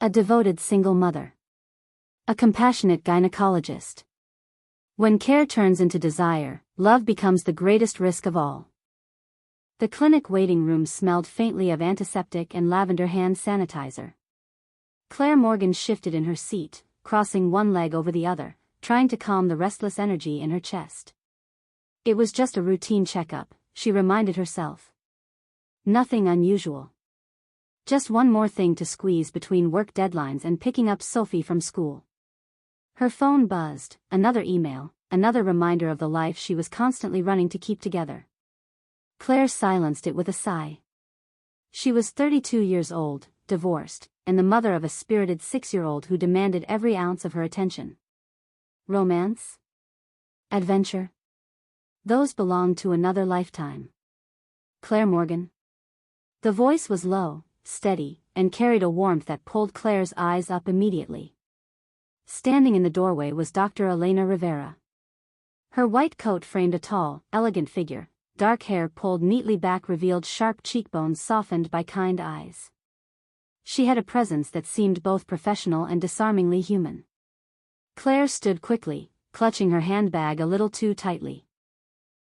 A devoted single mother. A compassionate gynecologist. When care turns into desire, love becomes the greatest risk of all. The clinic waiting room smelled faintly of antiseptic and lavender hand sanitizer. Claire Morgan shifted in her seat, crossing one leg over the other, trying to calm the restless energy in her chest. It was just a routine checkup, she reminded herself. Nothing unusual. Just one more thing to squeeze between work deadlines and picking up Sophie from school. Her phone buzzed, another email, another reminder of the life she was constantly running to keep together. Claire silenced it with a sigh. She was 32 years old, divorced, and the mother of a spirited 6-year-old who demanded every ounce of her attention. Romance? Adventure? Those belonged to another lifetime. Claire Morgan? The voice was low, steady, and carried a warmth that pulled Claire's eyes up immediately. Standing in the doorway was Dr. Elena Rivera. Her white coat framed a tall, elegant figure, dark hair pulled neatly back revealed sharp cheekbones softened by kind eyes. She had a presence that seemed both professional and disarmingly human. Claire stood quickly, clutching her handbag a little too tightly.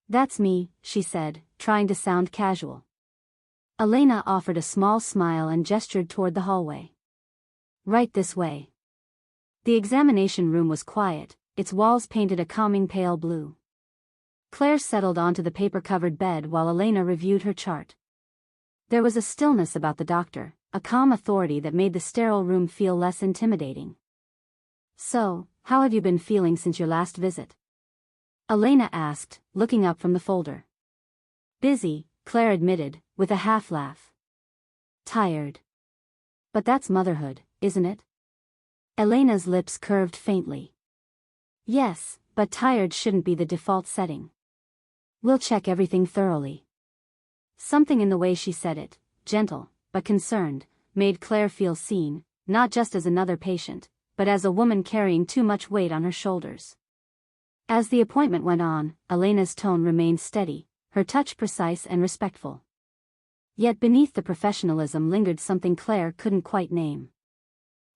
"That's me," she said, trying to sound casual. Elena offered a small smile and gestured toward the hallway. "Right this way." The examination room was quiet, its walls painted a calming pale blue. Claire settled onto the paper-covered bed while Elena reviewed her chart. There was a stillness about the doctor, a calm authority that made the sterile room feel less intimidating. "So, how have you been feeling since your last visit?" Elena asked, looking up from the folder. "Busy," Claire admitted, with a half-laugh. "Tired. But that's motherhood, isn't it?" Elena's lips curved faintly. "Yes, but tired shouldn't be the default setting. We'll check everything thoroughly." Something in the way she said it, gentle, but concerned, made Claire feel seen, not just as another patient, but as a woman carrying too much weight on her shoulders. As the appointment went on, Elena's tone remained steady, her touch precise and respectful. Yet beneath the professionalism lingered something Claire couldn't quite name.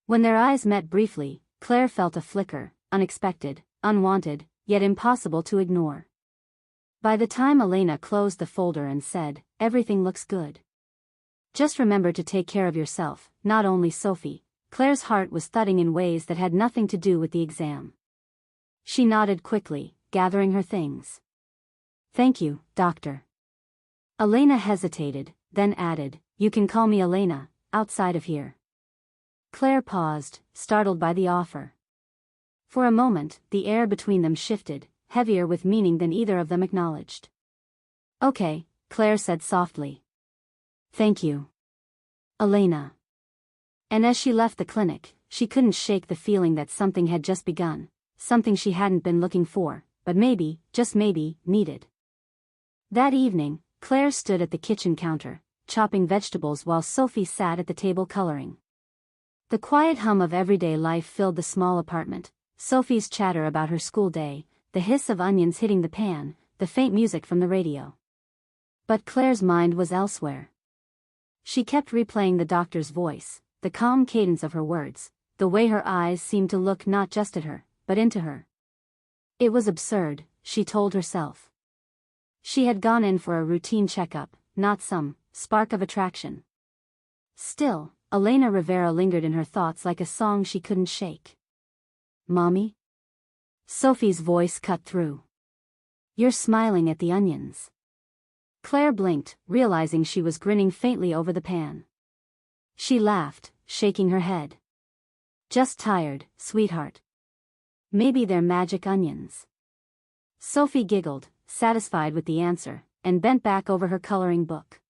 When their eyes met briefly, Claire felt a flicker, unexpected, unwanted, yet impossible to ignore. By the time Elena closed the folder and said, "Everything looks good. Just remember to take care of yourself, not only Sophie," Claire's heart was thudding in ways that had nothing to do with the exam. She nodded quickly, gathering her things. "Thank you, doctor." Elena hesitated, then added, "You can call me Elena, outside of here." Claire paused, startled by the offer. For a moment, the air between them shifted, heavier with meaning than either of them acknowledged. "Okay," Claire said softly. "Thank you, Elena." And as she left the clinic, she couldn't shake the feeling that something had just begun, something she hadn't been looking for, but maybe, just maybe, needed. That evening, Claire stood at the kitchen counter, chopping vegetables while Sophie sat at the table coloring. The quiet hum of everyday life filled the small apartment, Sophie's chatter about her school day, the hiss of onions hitting the pan, the faint music from the radio. But Claire's mind was elsewhere. She kept replaying the doctor's voice, the calm cadence of her words, the way her eyes seemed to look not just at her, but into her. It was absurd, she told herself. She had gone in for a routine checkup, not some spark of attraction. Still, Elena Rivera lingered in her thoughts like a song she couldn't shake. "Mommy?" Sophie's voice cut through. "You're smiling at the onions." Claire blinked, realizing she was grinning faintly over the pan. She laughed, shaking her head. "Just tired, sweetheart. Maybe they're magic onions." Sophie giggled, satisfied with the answer, and bent back over her coloring book.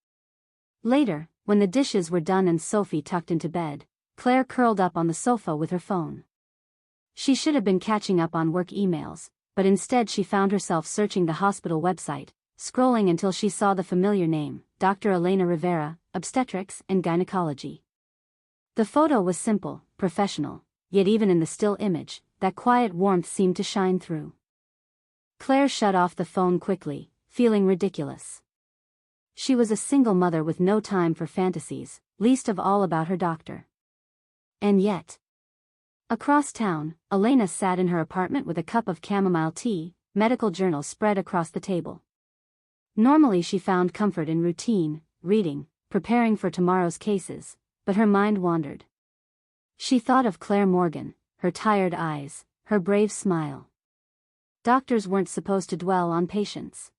Later, when the dishes were done and Sophie tucked into bed, Claire curled up on the sofa with her phone. She should have been catching up on work emails, but instead she found herself searching the hospital website, scrolling until she saw the familiar name, Dr. Elena Rivera, Obstetrics and Gynecology. The photo was simple, professional, yet even in the still image, that quiet warmth seemed to shine through. Claire shut off the phone quickly, feeling ridiculous. She was a single mother with no time for fantasies, least of all about her doctor. And yet. Across town, Elena sat in her apartment with a cup of chamomile tea, medical journals spread across the table. Normally she found comfort in routine, reading, preparing for tomorrow's cases, but her mind wandered. She thought of Claire Morgan, her tired eyes, her brave smile. Doctors weren't supposed to dwell on patients.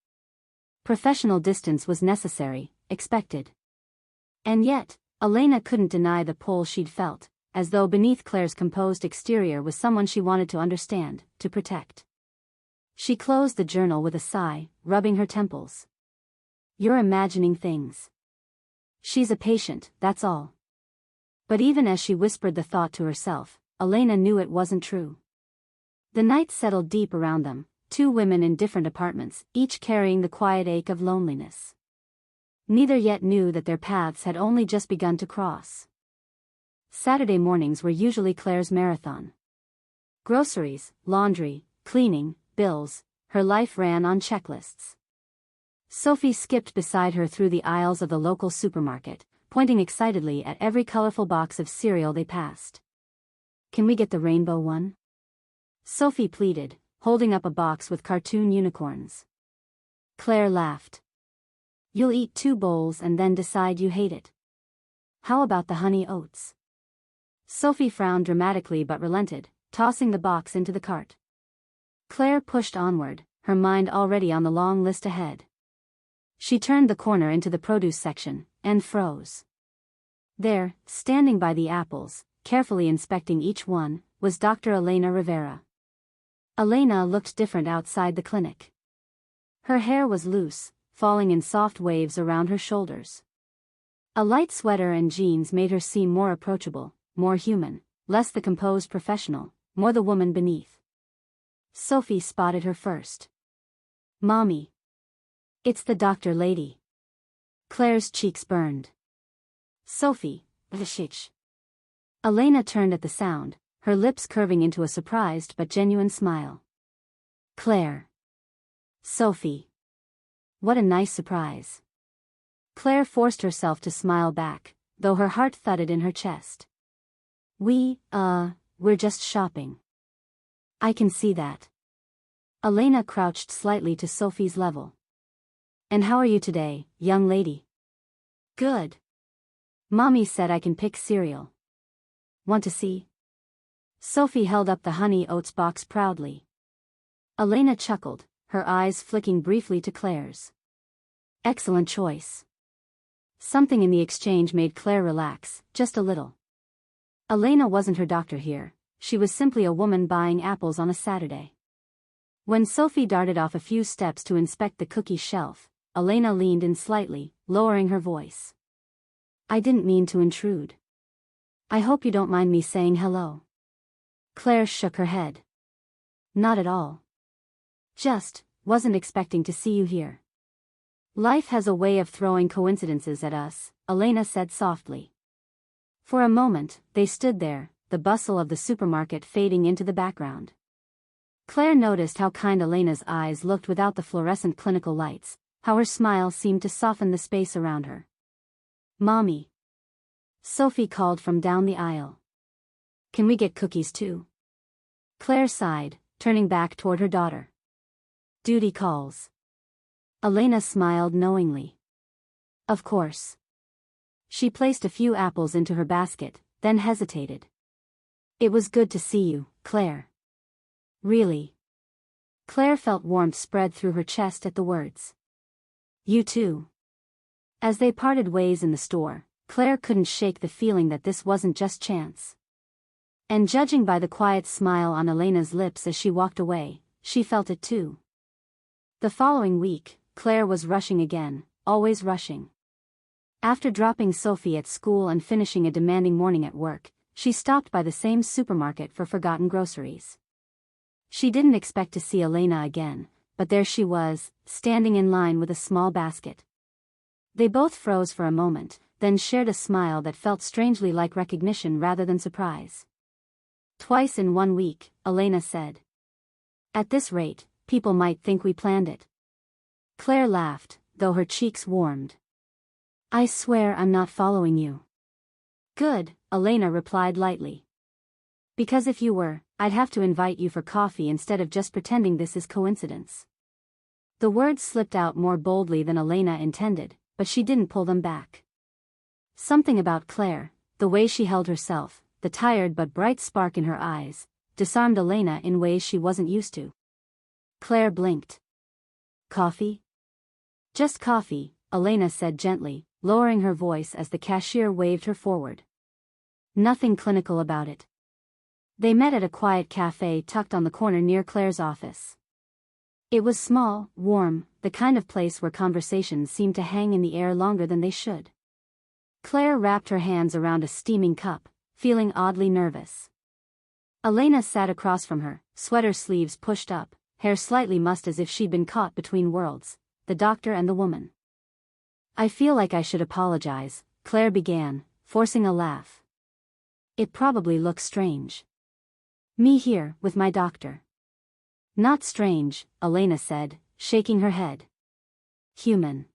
Professional distance was necessary, expected. And yet, Elena couldn't deny the pull she'd felt, as though beneath Claire's composed exterior was someone she wanted to understand, to protect. She closed the journal with a sigh, rubbing her temples. You're imagining things. She's a patient, that's all. But even as she whispered the thought to herself, Elena knew it wasn't true. The night settled deep around them, two women in different apartments, each carrying the quiet ache of loneliness. Neither yet knew that their paths had only just begun to cross. Saturday mornings were usually Claire's marathon. Groceries, laundry, cleaning, bills, her life ran on checklists. Sophie skipped beside her through the aisles of the local supermarket, pointing excitedly at every colorful box of cereal they passed. Can we get the rainbow one? Sophie pleaded, holding up a box with cartoon unicorns. Claire laughed. You'll eat 2 bowls and then decide you hate it. How about the honey oats? Sophie frowned dramatically but relented, tossing the box into the cart. Claire pushed onward, her mind already on the long list ahead. She turned the corner into the produce section, and froze. There, standing by the apples, carefully inspecting each one, was Dr. Elena Rivera. Elena looked different outside the clinic. Her hair was loose, falling in soft waves around her shoulders. A light sweater and jeans made her seem more approachable, more human, less the composed professional, more the woman beneath. Sophie spotted her first. Mommy. It's the doctor lady. Claire's cheeks burned. Sophie, Vishich. Elena turned at the sound, her lips curving into a surprised but genuine smile. Claire. Sophie. What a nice surprise. Claire forced herself to smile back, though her heart thudded in her chest. We're just shopping. I can see that. Elena crouched slightly to Sophie's level. And how are you today, young lady? Good. Mommy said I can pick cereal. Want to see? Sophie held up the honey oats box proudly. Elena chuckled, her eyes flicking briefly to Claire's. Excellent choice. Something in the exchange made Claire relax, just a little. Elena wasn't her doctor here, she was simply a woman buying apples on a Saturday. When Sophie darted off a few steps to inspect the cookie shelf, Elena leaned in slightly, lowering her voice. I didn't mean to intrude. I hope you don't mind me saying hello. Claire shook her head. Not at all. Just, wasn't expecting to see you here. Life has a way of throwing coincidences at us, Elena said softly. For a moment, they stood there, the bustle of the supermarket fading into the background. Claire noticed how kind Elena's eyes looked without the fluorescent clinical lights, how her smile seemed to soften the space around her. Mommy. Sophie called from down the aisle. Can we get cookies too? Claire sighed, turning back toward her daughter. Duty calls. Elena smiled knowingly. Of course. She placed a few apples into her basket, then hesitated. It was good to see you, Claire. Really? Claire felt warmth spread through her chest at the words. You too. As they parted ways in the store, Claire couldn't shake the feeling that this wasn't just chance. And judging by the quiet smile on Elena's lips as she walked away, she felt it too. The following week, Claire was rushing again, always rushing. After dropping Sophie at school and finishing a demanding morning at work, she stopped by the same supermarket for forgotten groceries. She didn't expect to see Elena again, but there she was, standing in line with a small basket. They both froze for a moment, then shared a smile that felt strangely like recognition rather than surprise. Twice in 1 week, Elena said. At this rate, people might think we planned it. Claire laughed, though her cheeks warmed. I swear I'm not following you. Good, Elena replied lightly. Because if you were, I'd have to invite you for coffee instead of just pretending this is coincidence. The words slipped out more boldly than Elena intended, but she didn't pull them back. Something about Claire, the way she held herself, the tired but bright spark in her eyes, disarmed Elena in ways she wasn't used to. Claire blinked. Coffee? Just coffee, Elena said gently, lowering her voice as the cashier waved her forward. Nothing clinical about it. They met at a quiet cafe tucked on the corner near Claire's office. It was small, warm, the kind of place where conversations seemed to hang in the air longer than they should. Claire wrapped her hands around a steaming cup, feeling oddly nervous. Elena sat across from her, sweater sleeves pushed up, hair slightly mussed as if she'd been caught between worlds, the doctor and the woman. I feel like I should apologize, Claire began, forcing a laugh. It probably looks strange. Me here, with my doctor. Not strange, Elena said, shaking her head. Human.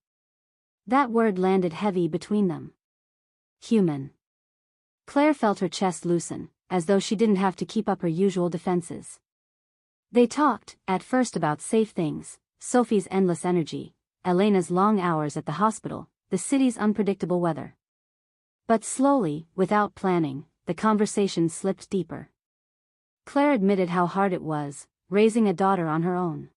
That word landed heavy between them. Human. Claire felt her chest loosen, as though she didn't have to keep up her usual defenses. They talked, at first about safe things, Sophie's endless energy, Elena's long hours at the hospital, the city's unpredictable weather. But slowly, without planning, the conversation slipped deeper. Claire admitted how hard it was, raising a daughter on her own.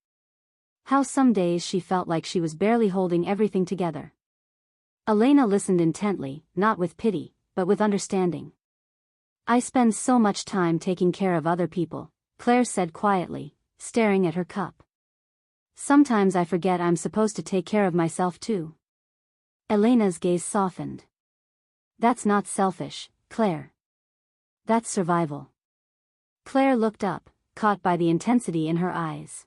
How some days she felt like she was barely holding everything together. Elena listened intently, not with pity, but with understanding. I spend so much time taking care of other people, Claire said quietly, staring at her cup. Sometimes I forget I'm supposed to take care of myself too. Elena's gaze softened. That's not selfish, Claire. That's survival. Claire looked up, caught by the intensity in her eyes.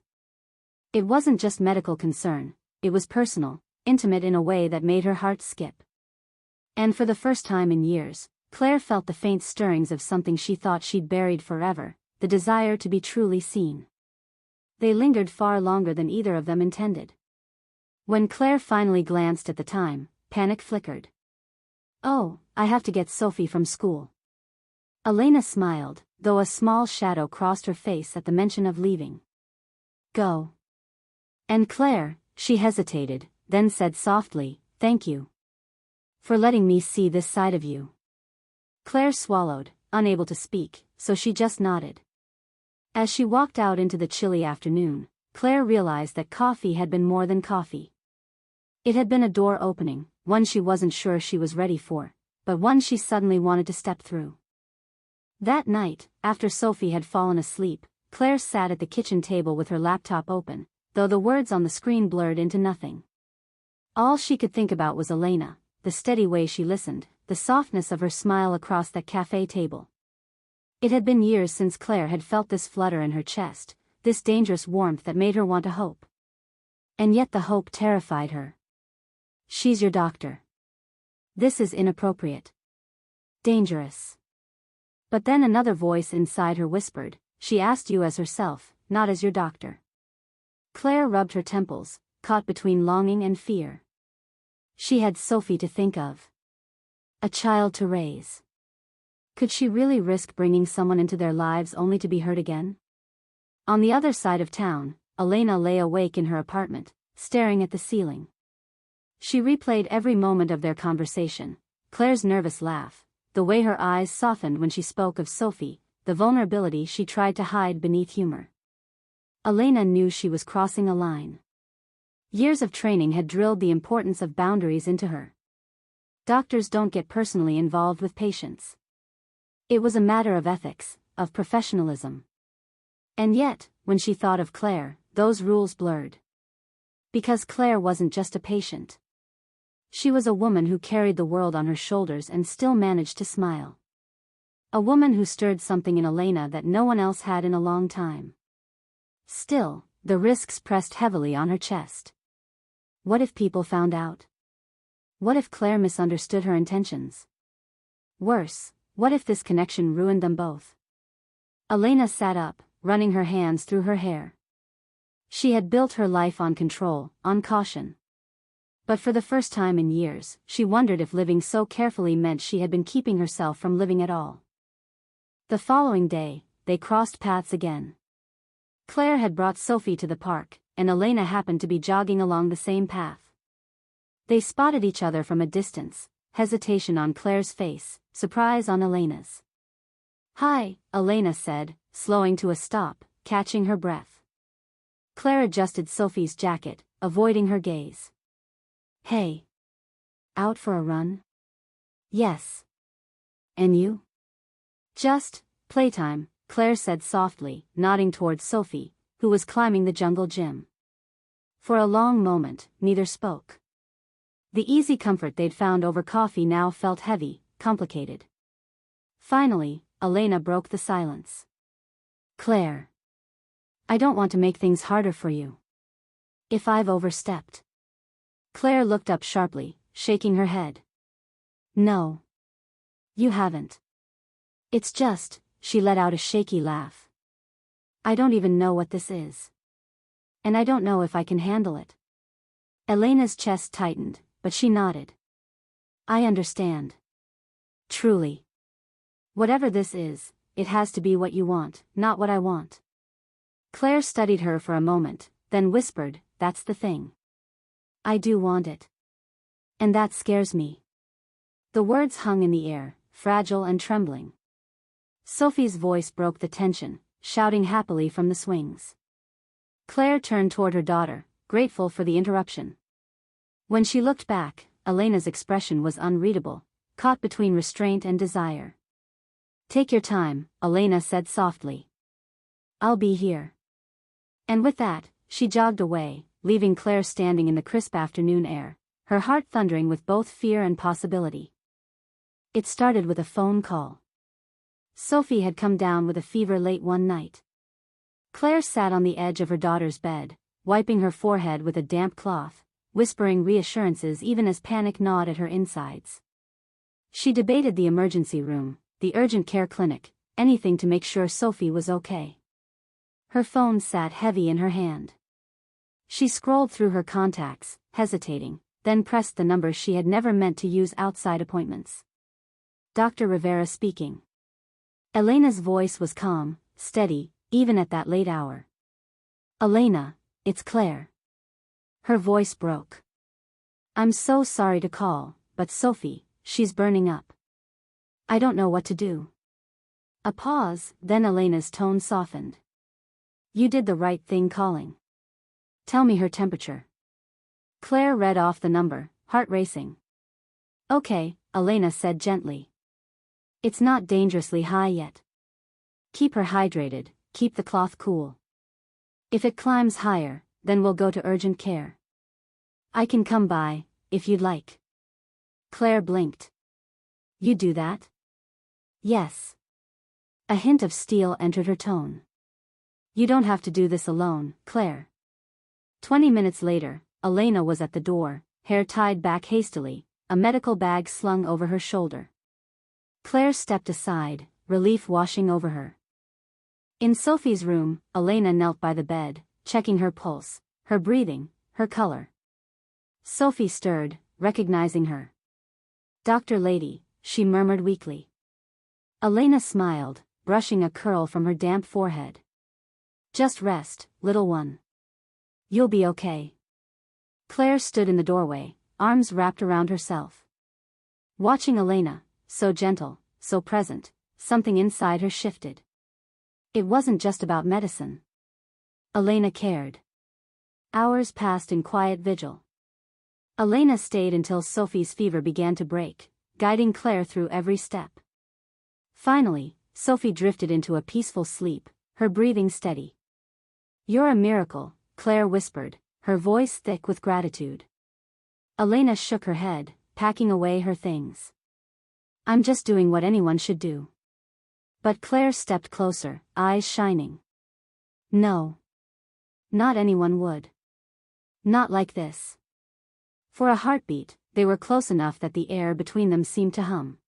It wasn't just medical concern, it was personal, intimate in a way that made her heart skip. And for the first time in years, Claire felt the faint stirrings of something she thought she'd buried forever, the desire to be truly seen. They lingered far longer than either of them intended. When Claire finally glanced at the time, panic flickered. Oh, I have to get Sophie from school. Elena smiled, though a small shadow crossed her face at the mention of leaving. Go. And Claire, she hesitated, then said softly, thank you. For letting me see this side of you. Claire swallowed, unable to speak, so she just nodded. As she walked out into the chilly afternoon, Claire realized that coffee had been more than coffee. It had been a door opening, one she wasn't sure she was ready for, but one she suddenly wanted to step through. That night, after Sophie had fallen asleep, Claire sat at the kitchen table with her laptop open, though the words on the screen blurred into nothing. All she could think about was Elena, the steady way she listened, the softness of her smile across that cafe table. It had been years since Claire had felt this flutter in her chest, this dangerous warmth that made her want to hope. And yet the hope terrified her. She's your doctor. This is inappropriate. Dangerous. But then another voice inside her whispered, she asked you as herself, not as your doctor. Claire rubbed her temples, caught between longing and fear. She had Sophie to think of. A child to raise. Could she really risk bringing someone into their lives only to be hurt again? On the other side of town, Elena lay awake in her apartment, staring at the ceiling. She replayed every moment of their conversation, Claire's nervous laugh, the way her eyes softened when she spoke of Sophie, the vulnerability she tried to hide beneath humor. Elena knew she was crossing a line. Years of training had drilled the importance of boundaries into her. Doctors don't get personally involved with patients. It was a matter of ethics, of professionalism. And yet, when she thought of Claire, those rules blurred. Because Claire wasn't just a patient. She was a woman who carried the world on her shoulders and still managed to smile. A woman who stirred something in Elena that no one else had in a long time. Still, the risks pressed heavily on her chest. What if people found out? What if Claire misunderstood her intentions? Worse, what if this connection ruined them both? Elena sat up, running her hands through her hair. She had built her life on control, on caution. But for the first time in years, she wondered if living so carefully meant she had been keeping herself from living at all. The following day, they crossed paths again. Claire had brought Sophie to the park, and Elena happened to be jogging along the same path. They spotted each other from a distance, hesitation on Claire's face, surprise on Elena's. "Hi," Elena said, slowing to a stop, catching her breath. Claire adjusted Sophie's jacket, avoiding her gaze. "Hey. Out for a run?" "Yes. And you?" "Just playtime," Claire said softly, nodding towards Sophie, who was climbing the jungle gym. For a long moment, neither spoke. The easy comfort they'd found over coffee now felt heavy, complicated. Finally, Elena broke the silence. "Claire. I don't want to make things harder for you. If I've overstepped." Claire looked up sharply, shaking her head. "No. You haven't. It's just," she let out a shaky laugh. "I don't even know what this is. And I don't know if I can handle it." Elena's chest tightened, but she nodded. "I understand. Truly. Whatever this is, it has to be what you want, not what I want." Claire studied her for a moment, then whispered, "That's the thing. I do want it. And that scares me." The words hung in the air, fragile and trembling. Sophie's voice broke the tension, shouting happily from the swings. Claire turned toward her daughter, grateful for the interruption. When she looked back, Elena's expression was unreadable, caught between restraint and desire. "Take your time," Elena said softly. "I'll be here." And with that, she jogged away, leaving Claire standing in the crisp afternoon air, her heart thundering with both fear and possibility. It started with a phone call. Sophie had come down with a fever late one night. Claire sat on the edge of her daughter's bed, wiping her forehead with a damp cloth, whispering reassurances even as panic gnawed at her insides. She debated the emergency room, the urgent care clinic, anything to make sure Sophie was okay. Her phone sat heavy in her hand. She scrolled through her contacts, hesitating, then pressed the number she had never meant to use outside appointments. "Dr. Rivera speaking." Elena's voice was calm, steady, even at that late hour. "Elena, it's Claire." Her voice broke. "I'm so sorry to call, but Sophie, she's burning up. I don't know what to do." A pause, then Elena's tone softened. "You did the right thing calling. Tell me her temperature." Claire read off the number, heart racing. "Okay," Elena said gently. "It's not dangerously high yet. Keep her hydrated, keep the cloth cool. If it climbs higher, then we'll go to urgent care. I can come by, if you'd like." Claire blinked. "You do that?" "Yes." A hint of steel entered her tone. "You don't have to do this alone, Claire." 20 minutes later, Elena was at the door, hair tied back hastily, a medical bag slung over her shoulder. Claire stepped aside, relief washing over her. In Sophie's room, Elena knelt by the bed, checking her pulse, her breathing, her color. Sophie stirred, recognizing her. "Dr. Lady," she murmured weakly. Elena smiled, brushing a curl from her damp forehead. "Just rest, little one. You'll be okay." Claire stood in the doorway, arms wrapped around herself. Watching Elena, so gentle, so present, something inside her shifted. It wasn't just about medicine. Elena cared. Hours passed in quiet vigil. Elena stayed until Sophie's fever began to break, guiding Claire through every step. Finally, Sophie drifted into a peaceful sleep, her breathing steady. "You're a miracle," Claire whispered, her voice thick with gratitude. Elena shook her head, packing away her things. "I'm just doing what anyone should do." But Claire stepped closer, eyes shining. "No. Not anyone would. Not like this." For a heartbeat, they were close enough that the air between them seemed to hum.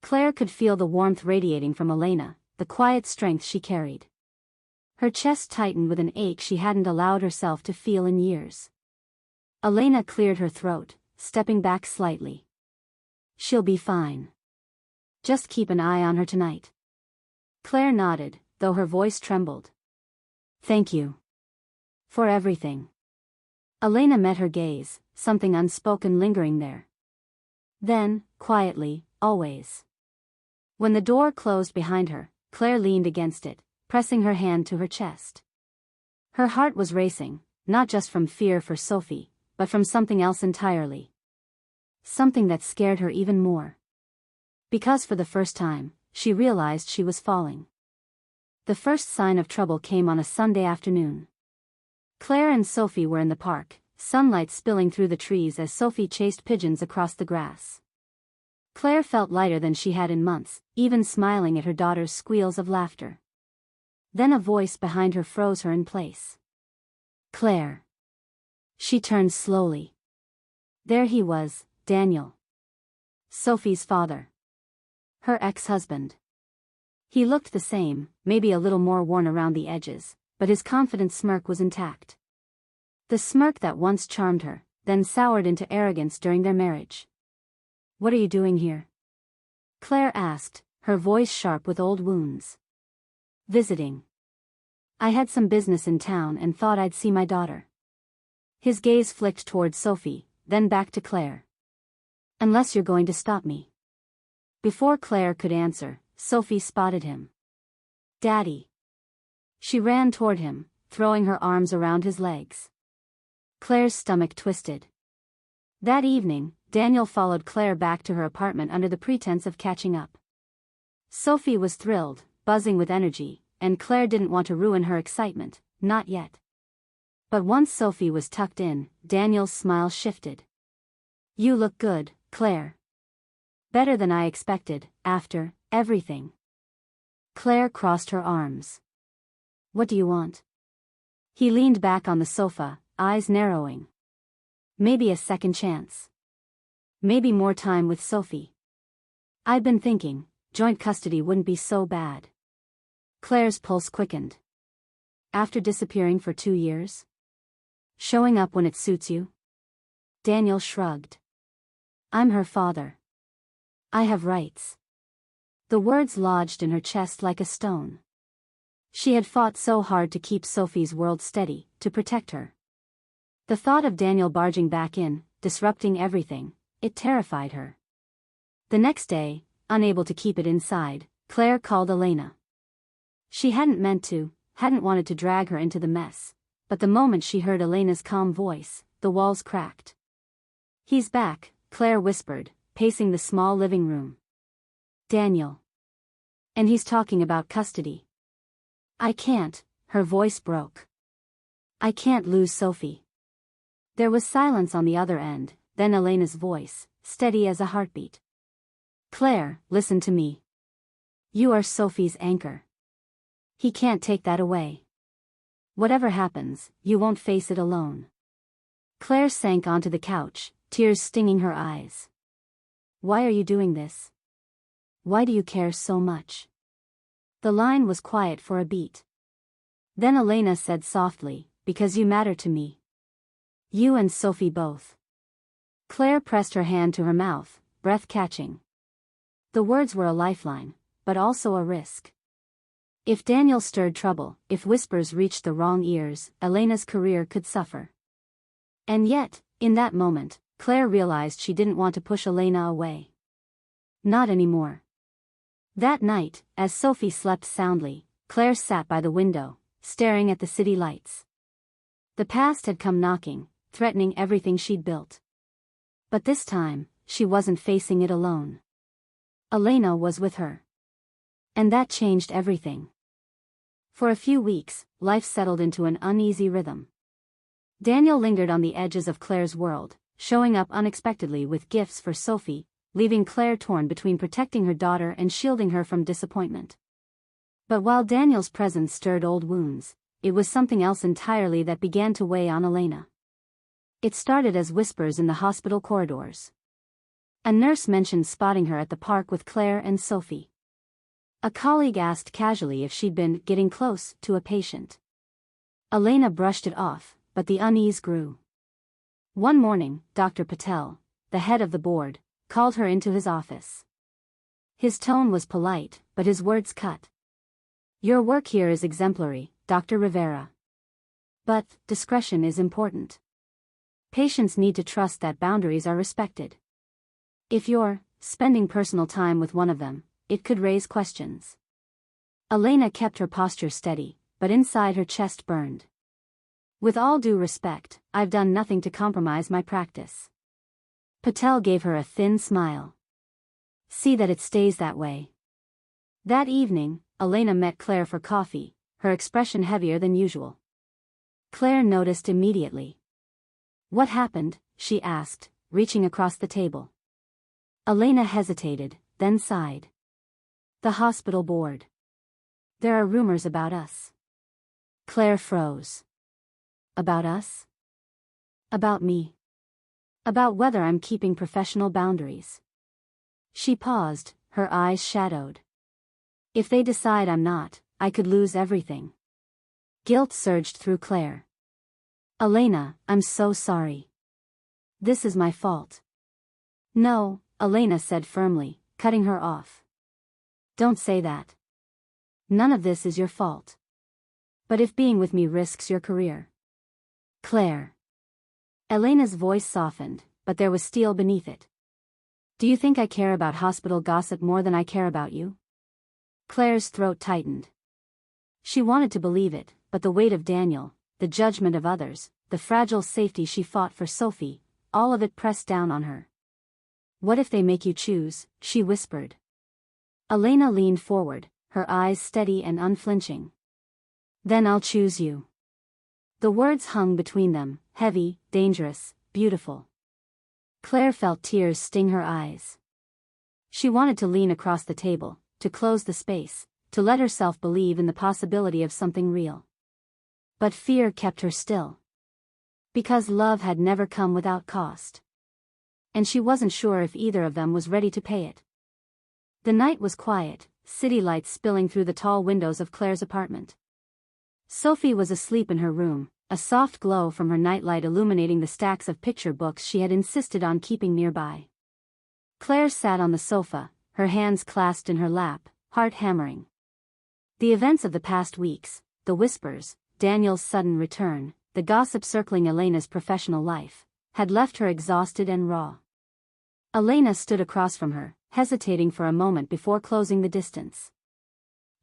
Claire could feel the warmth radiating from Elena, the quiet strength she carried. Her chest tightened with an ache she hadn't allowed herself to feel in years. Elena cleared her throat, stepping back slightly. She'll be fine. Just keep an eye on her tonight. Claire nodded, though her voice trembled. Thank you. For everything. Elena met her gaze, something unspoken lingering there. Then, quietly, always. When the door closed behind her, Claire leaned against it, pressing her hand to her chest. Her heart was racing, not just from fear for Sophie, but from something else entirely. Something that scared her even more. Because for the first time, she realized she was falling. The first sign of trouble came on a Sunday afternoon. Claire and Sophie were in the park, sunlight spilling through the trees as Sophie chased pigeons across the grass. Claire felt lighter than she had in months, even smiling at her daughter's squeals of laughter. Then a voice behind her froze her in place. Claire. She turned slowly. There he was, Daniel. Sophie's father. Her ex-husband. He looked the same, maybe a little more worn around the edges, but his confident smirk was intact. The smirk that once charmed her, then soured into arrogance during their marriage. What are you doing here? Claire asked, her voice sharp with old wounds. Visiting. I had some business in town and thought I'd see my daughter. His gaze flicked toward Sophie, then back to Claire. Unless you're going to stop me. Before Claire could answer, Sophie spotted him. Daddy. She ran toward him, throwing her arms around his legs. Claire's stomach twisted. That evening, Daniel followed Claire back to her apartment under the pretense of catching up. Sophie was thrilled, buzzing with energy, and Claire didn't want to ruin her excitement, not yet. But once Sophie was tucked in, Daniel's smile shifted. You look good, Claire. Better than I expected, after everything. Claire crossed her arms. What do you want? He leaned back on the sofa, eyes narrowing. Maybe a second chance. Maybe more time with Sophie. I've been thinking, joint custody wouldn't be so bad. Claire's pulse quickened. After disappearing for 2 years? Showing up when it suits you? Daniel shrugged. I'm her father. I have rights. The words lodged in her chest like a stone. She had fought so hard to keep Sophie's world steady, to protect her. The thought of Daniel barging back in, disrupting everything, it terrified her. The next day, unable to keep it inside, Claire called Elena. She hadn't meant to, hadn't wanted to drag her into the mess, but the moment she heard Elena's calm voice, the walls cracked. He's back, Claire whispered, pacing the small living room. Daniel. And he's talking about custody. I can't, her voice broke. I can't lose Sophie. There was silence on the other end, then Elena's voice, steady as a heartbeat. Claire, listen to me. You are Sophie's anchor. He can't take that away. Whatever happens, you won't face it alone. Claire sank onto the couch, tears stinging her eyes. Why are you doing this? Why do you care so much? The line was quiet for a beat. Then Elena said softly, because you matter to me. You and Sophie both. Claire pressed her hand to her mouth, breath catching. The words were a lifeline, but also a risk. If Daniel stirred trouble, if whispers reached the wrong ears, Elena's career could suffer. And yet, in that moment, Claire realized she didn't want to push Elena away. Not anymore. That night, as Sophie slept soundly, Claire sat by the window, staring at the city lights. The past had come knocking, threatening everything she'd built. But this time, she wasn't facing it alone. Elena was with her. And that changed everything. For a few weeks, life settled into an uneasy rhythm. Daniel lingered on the edges of Claire's world, showing up unexpectedly with gifts for Sophie, leaving Claire torn between protecting her daughter and shielding her from disappointment. But while Daniel's presence stirred old wounds, it was something else entirely that began to weigh on Elena. It started as whispers in the hospital corridors. A nurse mentioned spotting her at the park with Claire and Sophie. A colleague asked casually if she'd been getting close to a patient. Elena brushed it off, but the unease grew. One morning, Dr. Patel, the head of the board, called her into his office. His tone was polite, but his words cut. "Your work here is exemplary, Dr. Rivera. But discretion is important. Patients need to trust that boundaries are respected. If you're spending personal time with one of them, it could raise questions." Elena kept her posture steady, but inside her chest burned. "With all due respect, I've done nothing to compromise my practice." Patel gave her a thin smile. "See that it stays that way." That evening, Elena met Claire for coffee, her expression heavier than usual. Claire noticed immediately. "What happened?" she asked, reaching across the table. Elena hesitated, then sighed. "The hospital board. There are rumors about us." Claire froze. "About us?" "About me. About whether I'm keeping professional boundaries." She paused, her eyes shadowed. "If they decide I'm not, I could lose everything." Guilt surged through Claire. "Elena, I'm so sorry. This is my fault." "No," Elena said firmly, cutting her off. "Don't say that. None of this is your fault. But if being with me risks your career." "Claire." Elena's voice softened, but there was steel beneath it. "Do you think I care about hospital gossip more than I care about you?" Claire's throat tightened. She wanted to believe it, but the weight of Daniel, the judgment of others, the fragile safety she fought for Sophie, all of it pressed down on her. "What if they make you choose?" she whispered. Elena leaned forward, her eyes steady and unflinching. "Then I'll choose you." The words hung between them, heavy, dangerous, beautiful. Claire felt tears sting her eyes. She wanted to lean across the table, to close the space, to let herself believe in the possibility of something real. But fear kept her still. Because love had never come without cost. And she wasn't sure if either of them was ready to pay it. The night was quiet, city lights spilling through the tall windows of Claire's apartment. Sophie was asleep in her room, a soft glow from her nightlight illuminating the stacks of picture books she had insisted on keeping nearby. Claire sat on the sofa, her hands clasped in her lap, heart hammering. The events of the past weeks, the whispers, Daniel's sudden return, the gossip circling Elena's professional life, had left her exhausted and raw. Elena stood across from her, hesitating for a moment before closing the distance.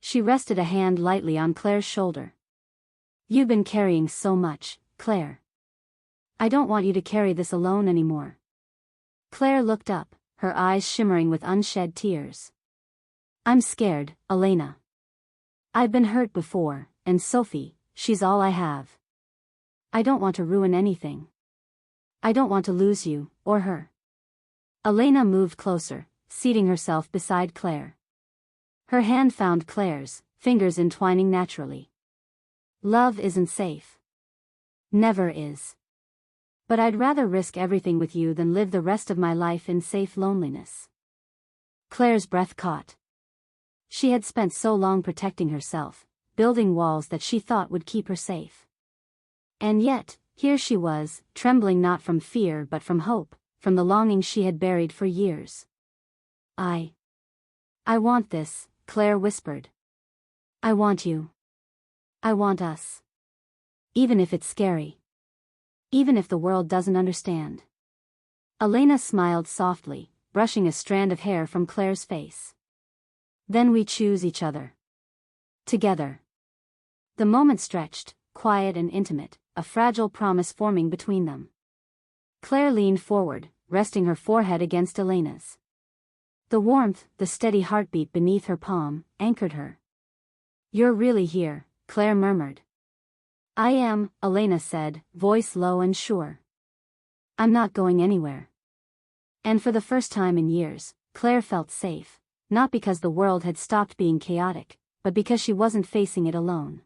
She rested a hand lightly on Claire's shoulder. "You've been carrying so much, Claire. I don't want you to carry this alone anymore." Claire looked up, her eyes shimmering with unshed tears. "I'm scared, Elena. I've been hurt before, and Sophie, she's all I have. I don't want to ruin anything. I don't want to lose you, or her." Elena moved closer, seating herself beside Claire. Her hand found Claire's, fingers entwining naturally. "Love isn't safe. Never is. But I'd rather risk everything with you than live the rest of my life in safe loneliness." Claire's breath caught. She had spent so long protecting herself, building walls that she thought would keep her safe. And yet, here she was, trembling not from fear but from hope, from the longing she had buried for years. I want this," Claire whispered. "I want you. I want us. Even if it's scary. Even if the world doesn't understand." Elena smiled softly, brushing a strand of hair from Claire's face. "Then we choose each other. Together." The moment stretched, quiet and intimate, a fragile promise forming between them. Claire leaned forward, resting her forehead against Elena's. The warmth, the steady heartbeat beneath her palm, anchored her. "You're really here," Claire murmured. "I am," Elena said, voice low and sure. "I'm not going anywhere." And for the first time in years, Claire felt safe, not because the world had stopped being chaotic, but because she wasn't facing it alone.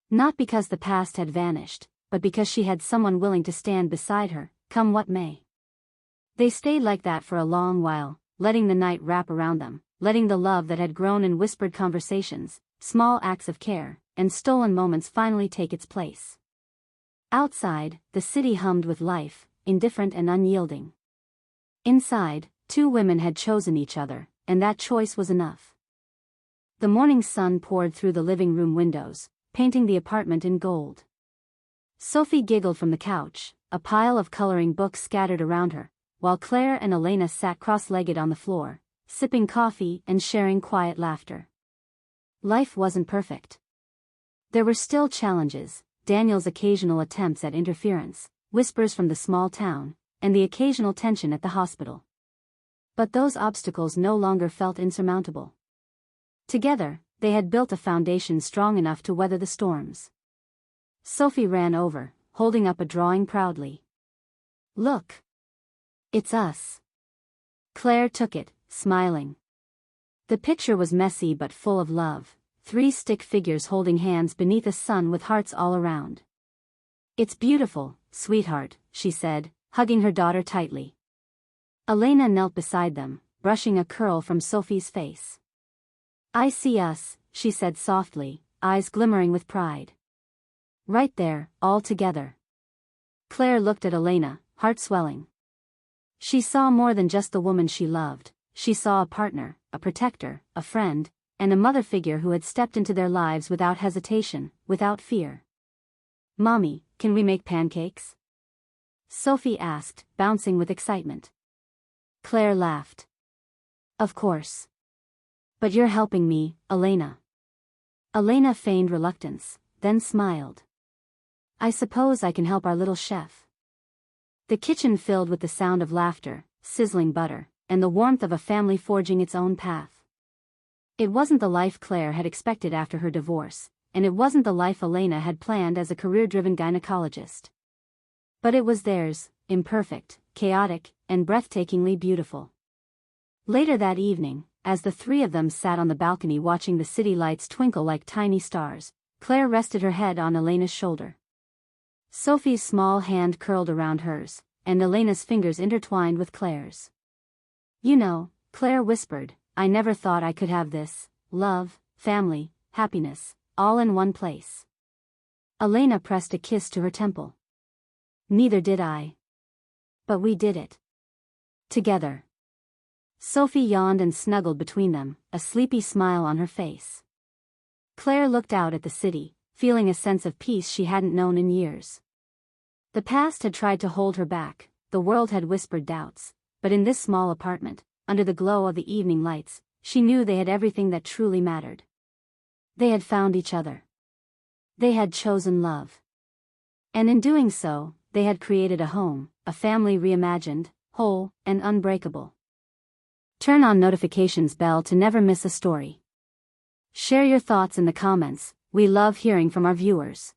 Not because the past had vanished, but because she had someone willing to stand beside her, come what may. They stayed like that for a long while, letting the night wrap around them, letting the love that had grown in whispered conversations, small acts of care, and stolen moments finally take its place. Outside, the city hummed with life, indifferent and unyielding. Inside, two women had chosen each other, and that choice was enough. The morning sun poured through the living room windows, painting the apartment in gold. Sophie giggled from the couch, a pile of coloring books scattered around her, while Claire and Elena sat cross-legged on the floor, sipping coffee and sharing quiet laughter. Life wasn't perfect. There were still challenges, Daniel's occasional attempts at interference, whispers from the small town, and the occasional tension at the hospital. But those obstacles no longer felt insurmountable. Together, they had built a foundation strong enough to weather the storms. Sophie ran over, holding up a drawing proudly. "Look! It's us." Claire took it, smiling. The picture was messy but full of love, 3 stick figures holding hands beneath a sun with hearts all around. "It's beautiful, sweetheart," she said, hugging her daughter tightly. Elena knelt beside them, brushing a curl from Sophie's face. "I see us," she said softly, eyes glimmering with pride. "Right there, all together." Claire looked at Elena, heart swelling. She saw more than just the woman she loved. She saw a partner, a protector, a friend, and a mother figure who had stepped into their lives without hesitation, without fear. "Mommy, can we make pancakes?" Sophie asked, bouncing with excitement. Claire laughed. "Of course. But you're helping me, Elena." Elena feigned reluctance, then smiled. "I suppose I can help our little chef." The kitchen filled with the sound of laughter, sizzling butter, and the warmth of a family forging its own path. It wasn't the life Claire had expected after her divorce, and it wasn't the life Elena had planned as a career-driven gynecologist. But it was theirs, imperfect, chaotic, and breathtakingly beautiful. Later that evening, as the 3 of them sat on the balcony watching the city lights twinkle like tiny stars, Claire rested her head on Elena's shoulder. Sophie's small hand curled around hers, and Elena's fingers intertwined with Claire's. "You know," Claire whispered, "I never thought I could have this, love, family, happiness, all in one place." Elena pressed a kiss to her temple. "Neither did I. But we did it. Together." Sophie yawned and snuggled between them, a sleepy smile on her face. Claire looked out at the city, feeling a sense of peace she hadn't known in years. The past had tried to hold her back, the world had whispered doubts, but in this small apartment, under the glow of the evening lights, she knew they had everything that truly mattered. They had found each other. They had chosen love. And in doing so, they had created a home, a family reimagined, whole, and unbreakable. Turn on notifications bell to never miss a story. Share your thoughts in the comments, we love hearing from our viewers.